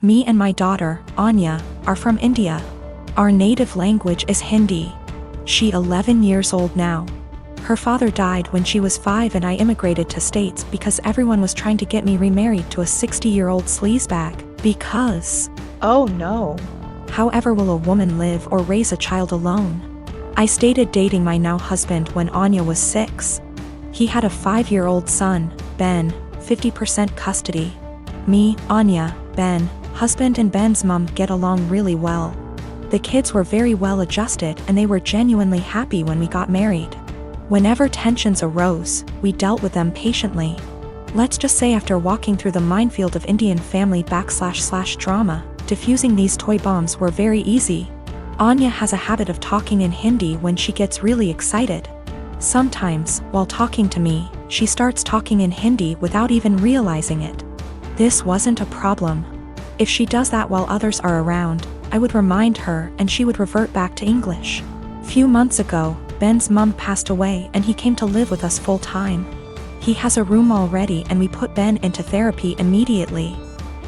Me and my daughter, Anya, are from India. Our native language is Hindi. She's 11 years old now. Her father died when she was 5 and I immigrated to States because everyone was trying to get me remarried to a 60-year-old sleazebag. Because... Oh no. However will a woman live or raise a child alone? I started dating my now husband when Anya was 6. He had a 5-year-old son, Ben, 50% custody. Me, Anya, Ben, husband and Ben's mom get along really well. The kids were very well adjusted and they were genuinely happy when we got married. Whenever tensions arose, we dealt with them patiently. Let's just say after walking through the minefield of Indian family / drama, diffusing these toy bombs were very easy. Anya has a habit of talking in Hindi when she gets really excited. Sometimes, while talking to me, she starts talking in Hindi without even realizing it. This wasn't a problem. If she does that while others are around, I would remind her and she would revert back to English. Few months ago, Ben's mom passed away and he came to live with us full time. He has a room already and we put Ben into therapy immediately.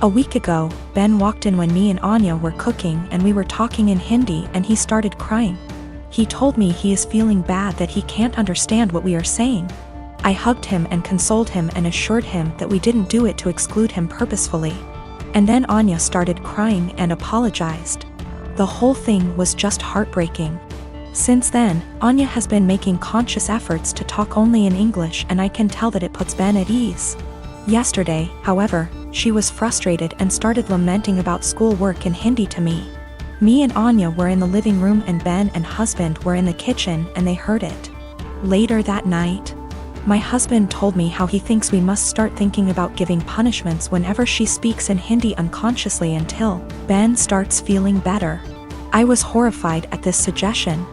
A week ago, Ben walked in when me and Anya were cooking and we were talking in Hindi and he started crying. He told me he is feeling bad that he can't understand what we are saying. I hugged him and consoled him and assured him that we didn't do it to exclude him purposefully. And then Anya started crying and apologized. The whole thing was just heartbreaking. Since then, Anya has been making conscious efforts to talk only in English and I can tell that it puts Ben at ease. Yesterday, however, she was frustrated and started lamenting about schoolwork in Hindi to me. Me and Anya were in the living room and Ben and husband were in the kitchen and they heard it. Later that night, my husband told me how he thinks we must start thinking about giving punishments whenever she speaks in Hindi unconsciously until Ben starts feeling better. I was horrified at this suggestion.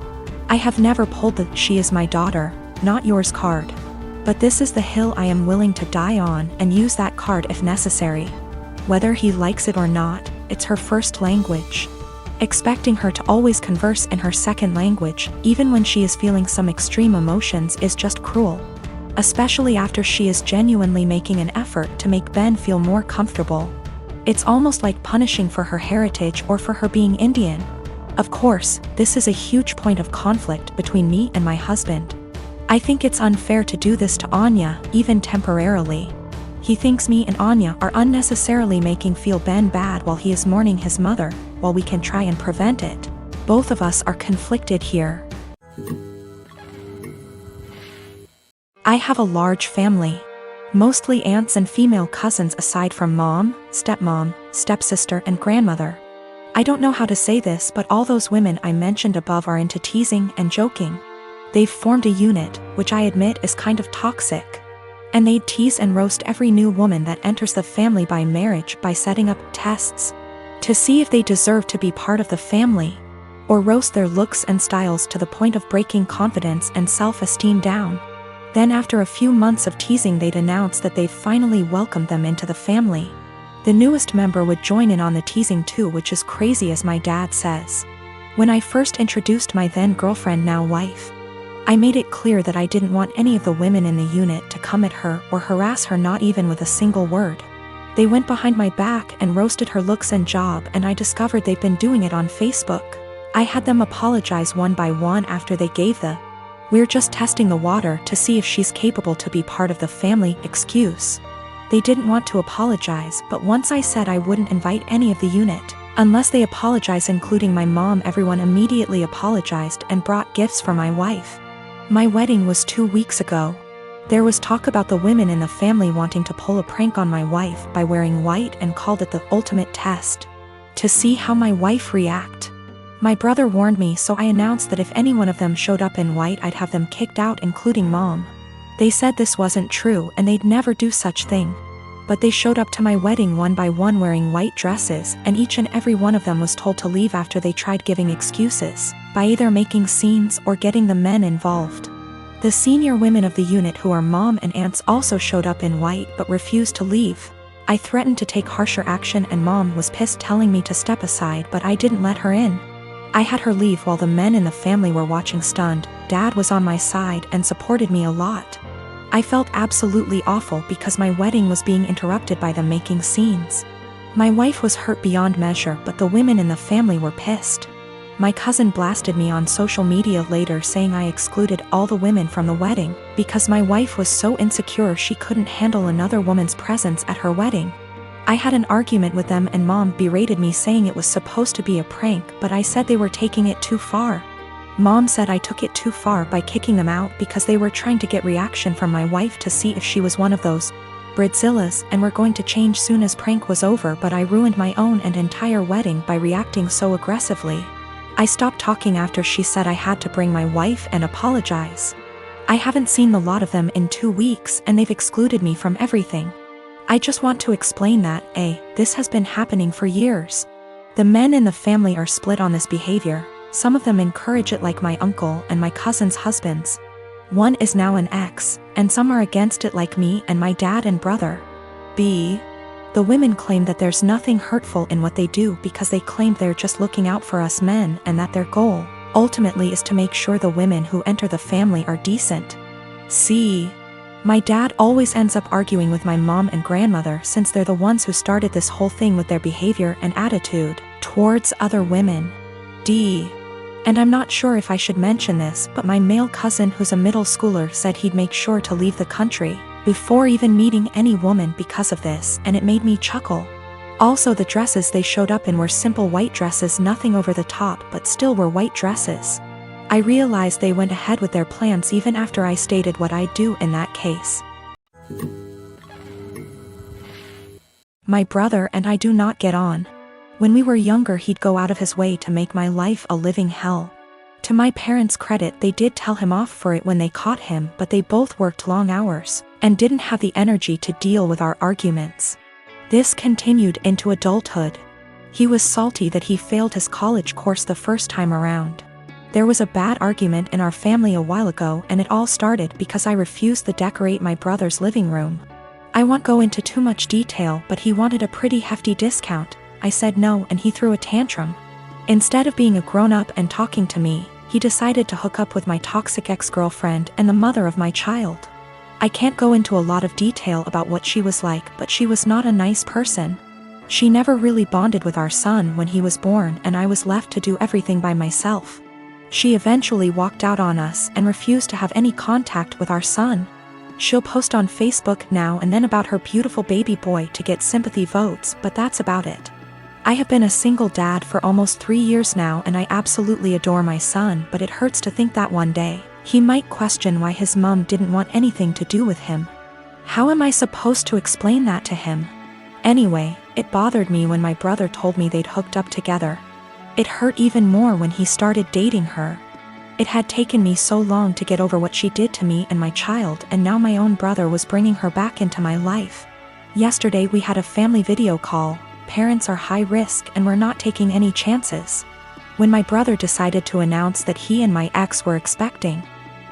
I have never pulled the "she is my daughter, not yours" card. But this is the hill I am willing to die on and use that card if necessary. Whether he likes it or not, it's her first language. Expecting her to always converse in her second language, even when she is feeling some extreme emotions, is just cruel. Especially after she is genuinely making an effort to make Ben feel more comfortable. It's almost like punishing for her heritage or for her being Indian. Of course, this is a huge point of conflict between me and my husband. I think it's unfair to do this to Anya, even temporarily. He thinks me and Anya are unnecessarily making feel Ben bad while he is mourning his mother, while we can try and prevent it. Both of us are conflicted here. I have a large family. Mostly aunts and female cousins aside from mom, stepmom, stepsister and grandmother. I don't know how to say this, but all those women I mentioned above are into teasing and joking. They've formed a unit, which I admit is kind of toxic. And they'd tease and roast every new woman that enters the family by marriage by setting up tests to see if they deserve to be part of the family, or roast their looks and styles to the point of breaking confidence and self-esteem down. Then after a few months of teasing they'd announce that they've finally welcomed them into the family. The newest member would join in on the teasing too, which is crazy as my dad says. When I first introduced my then girlfriend now wife, I made it clear that I didn't want any of the women in the unit to come at her or harass her, not even with a single word. They went behind my back and roasted her looks and job, and I discovered they've been doing it on Facebook. I had them apologize one by one after they gave the "we're just testing the water to see if she's capable to be part of the family" excuse. They didn't want to apologize, but once I said I wouldn't invite any of the unit unless they apologize, including my mom, everyone immediately apologized and brought gifts for my wife. My wedding was 2 weeks ago. There was talk about the women in the family wanting to pull a prank on my wife by wearing white and called it the ultimate test to see how my wife react. My brother warned me, so I announced that if any one of them showed up in white I'd have them kicked out, including mom. They said this wasn't true and they'd never do such thing. But they showed up to my wedding one by one wearing white dresses, and each and every one of them was told to leave after they tried giving excuses, by either making scenes or getting the men involved. The senior women of the unit, who are mom and aunts, also showed up in white but refused to leave. I threatened to take harsher action and mom was pissed, telling me to step aside, but I didn't let her in. I had her leave while the men in the family were watching stunned. Dad was on my side and supported me a lot. I felt absolutely awful because my wedding was being interrupted by them making scenes. My wife was hurt beyond measure, but the women in the family were pissed. My cousin blasted me on social media later, saying I excluded all the women from the wedding because my wife was so insecure she couldn't handle another woman's presence at her wedding. I had an argument with them and Mom berated me, saying it was supposed to be a prank, but I said they were taking it too far. Mom said I took it too far by kicking them out because they were trying to get reaction from my wife to see if she was one of those Bridzillas and were going to change soon as prank was over, but I ruined my own and entire wedding by reacting so aggressively. I stopped talking after she said I had to bring my wife and apologize. I haven't seen the lot of them in 2 weeks and they've excluded me from everything. I just want to explain that, this has been happening for years. The men in the family are split on this behavior. Some of them encourage it, like my uncle and my cousin's husbands. One is now an ex, and some are against it, like me and my dad and brother. The women claim that there's nothing hurtful in what they do because they claim they're just looking out for us men, and that their goal, ultimately, is to make sure the women who enter the family are decent. My dad always ends up arguing with my mom and grandmother, since they're the ones who started this whole thing with their behavior and attitude towards other women. And I'm not sure if I should mention this, but my male cousin, who's a middle schooler, said he'd make sure to leave the country before even meeting any woman because of this, and it made me chuckle. Also, the dresses they showed up in were simple white dresses, nothing over the top, but still were white dresses. I realized they went ahead with their plans even after I stated what I'd do in that case. My brother and I do not get on. When we were younger, he'd go out of his way to make my life a living hell. To my parents' credit, they did tell him off for it when they caught him, but they both worked long hours and didn't have the energy to deal with our arguments. This continued into adulthood. He was salty that he failed his college course the first time around. There was a bad argument in our family a while ago, and it all started because I refused to decorate my brother's living room. I won't go into too much detail, but he wanted a pretty hefty discount. I said no, and he threw a tantrum. Instead of being a grown-up and talking to me, he decided to hook up with my toxic ex-girlfriend and the mother of my child. I can't go into a lot of detail about what she was like, but she was not a nice person. She never really bonded with our son when he was born, and I was left to do everything by myself. She eventually walked out on us and refused to have any contact with our son. She'll post on Facebook now and then about her beautiful baby boy to get sympathy votes, but that's about it. I have been a single dad for almost 3 years now, and I absolutely adore my son, but it hurts to think that one day he might question why his mom didn't want anything to do with him. How am I supposed to explain that to him? Anyway, it bothered me when my brother told me they'd hooked up together. It hurt even more when he started dating her. It had taken me so long to get over what she did to me and my child, and now my own brother was bringing her back into my life. Yesterday we had a family video call. Parents are high risk and we're not taking any chances. When my brother decided to announce that he and my ex were expecting,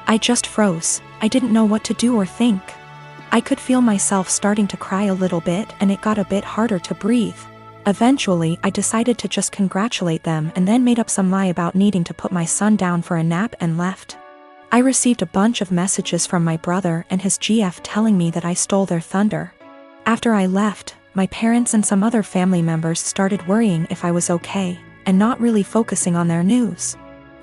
I just froze. I didn't know what to do or think. I could feel myself starting to cry a little bit, and it got a bit harder to breathe. Eventually, I decided to just congratulate them and then made up some lie about needing to put my son down for a nap and left. I received a bunch of messages from my brother and his GF telling me that I stole their thunder. After I left, my parents and some other family members started worrying if I was okay, and not really focusing on their news.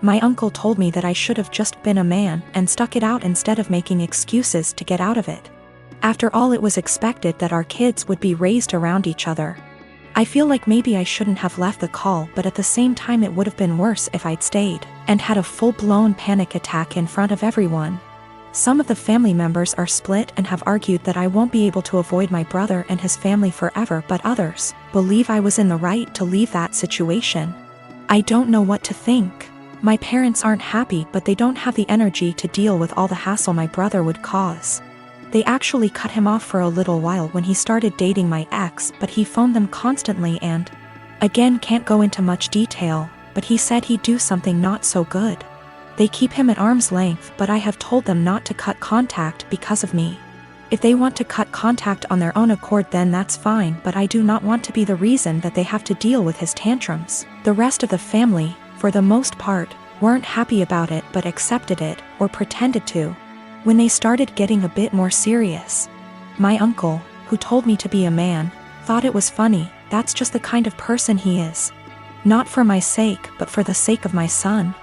My uncle told me that I should have just been a man and stuck it out instead of making excuses to get out of it. After all, it was expected that our kids would be raised around each other. I feel like maybe I shouldn't have left the call, but at the same time it would have been worse if I'd stayed and had a full-blown panic attack in front of everyone. Some of the family members are split and have argued that I won't be able to avoid my brother and his family forever, but others believe I was in the right to leave that situation. I don't know what to think. My parents aren't happy, but they don't have the energy to deal with all the hassle my brother would cause. They actually cut him off for a little while when he started dating my ex, but he phoned them constantly and, again, can't go into much detail, but he said he'd do something not so good. They keep him at arm's length, but I have told them not to cut contact because of me. If they want to cut contact on their own accord, then that's fine, but I do not want to be the reason that they have to deal with his tantrums. The rest of the family, for the most part, weren't happy about it but accepted it, or pretended to. When they started getting a bit more serious, my uncle, who told me to be a man, thought it was funny, That's just the kind of person he is. Not for my sake, but for the sake of my son.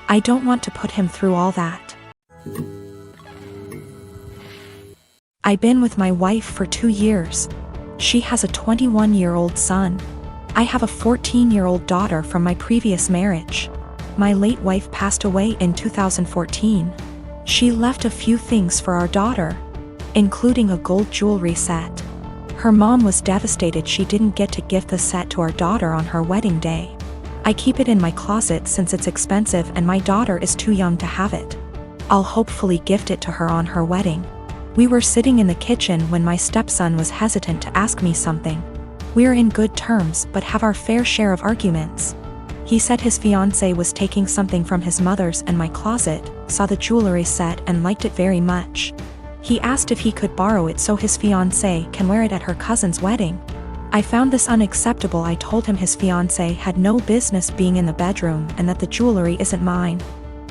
I don't want to put him through all that. I've been with my wife for 2 years. She has a 21-year-old son. I have a 14-year-old daughter from my previous marriage. My late wife passed away in 2014. She left a few things for our daughter, including a gold jewelry set. Her mom was devastated she didn't get to gift the set to our daughter on her wedding day. I keep it in my closet since it's expensive and my daughter is too young to have it. I'll hopefully gift it to her on her wedding. We were sitting in the kitchen when my stepson was hesitant to ask me something. We're in good terms but have our fair share of arguments. He said his fiancée was taking something from his mother's and my closet, saw the jewelry set and liked it very much. He asked if he could borrow it so his fiancée can wear it at her cousin's wedding. I found this unacceptable. I told him his fiancée had no business being in the bedroom and that the jewelry isn't mine.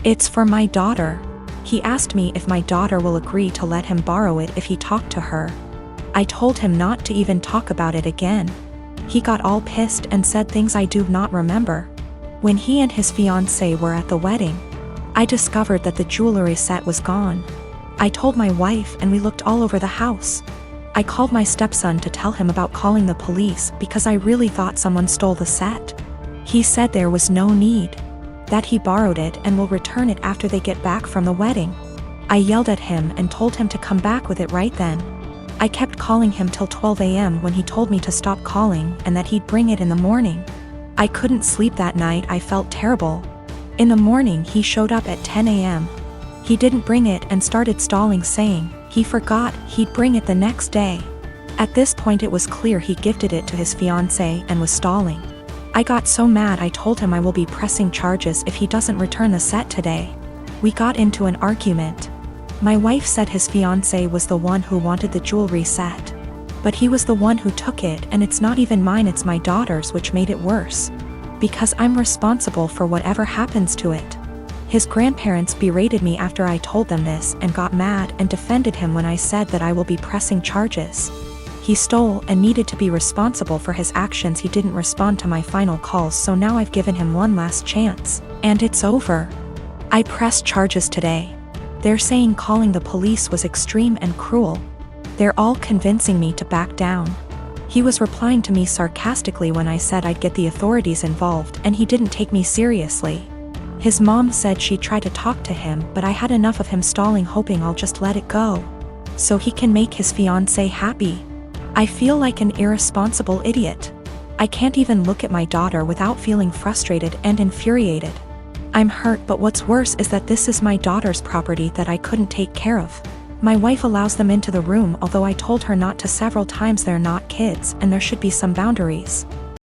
It's for my daughter. He asked me if my daughter will agree to let him borrow it if he talked to her. I told him not to even talk about it again. He got all pissed and said things I do not remember. When he and his fiancée were at the wedding, I discovered that the jewelry set was gone. I told my wife and we looked all over the house. I called my stepson to tell him about calling the police because I really thought someone stole the set. He said there was no need, that he borrowed it and will return it after they get back from the wedding. I yelled at him and told him to come back with it right then. I kept calling him till 12 a.m. when he told me to stop calling and that he'd bring it in the morning. I couldn't sleep that night. I felt terrible. In the morning he showed up at 10 a.m. He didn't bring it and started stalling, saying he forgot he'd bring it the next day. At this point it was clear he gifted it to his fiancée and was stalling. I got so mad I told him I will be pressing charges if he doesn't return the set today. We got into an argument. My wife said his fiancé was the one who wanted the jewelry set. But he was the one who took it and it's not even mine, it's my daughter's, which made it worse. Because I'm responsible for whatever happens to it. His grandparents berated me after I told them this and got mad and defended him when I said that I will be pressing charges. He stole and needed to be responsible for his actions. He didn't respond to my final calls, so now I've given him one last chance, and it's over. I pressed charges today. They're saying calling the police was extreme and cruel. They're all convincing me to back down. He was replying to me sarcastically when I said I'd get the authorities involved, and he didn't take me seriously. His mom said she'd try to talk to him, but I had enough of him stalling, hoping I'll just let it go, so he can make his fiancée happy. I feel like an irresponsible idiot. I can't even look at my daughter without feeling frustrated and infuriated. I'm hurt, but what's worse is that this is my daughter's property that I couldn't take care of. My wife allows them into the room, although I told her not to several times. They're not kids and there should be some boundaries.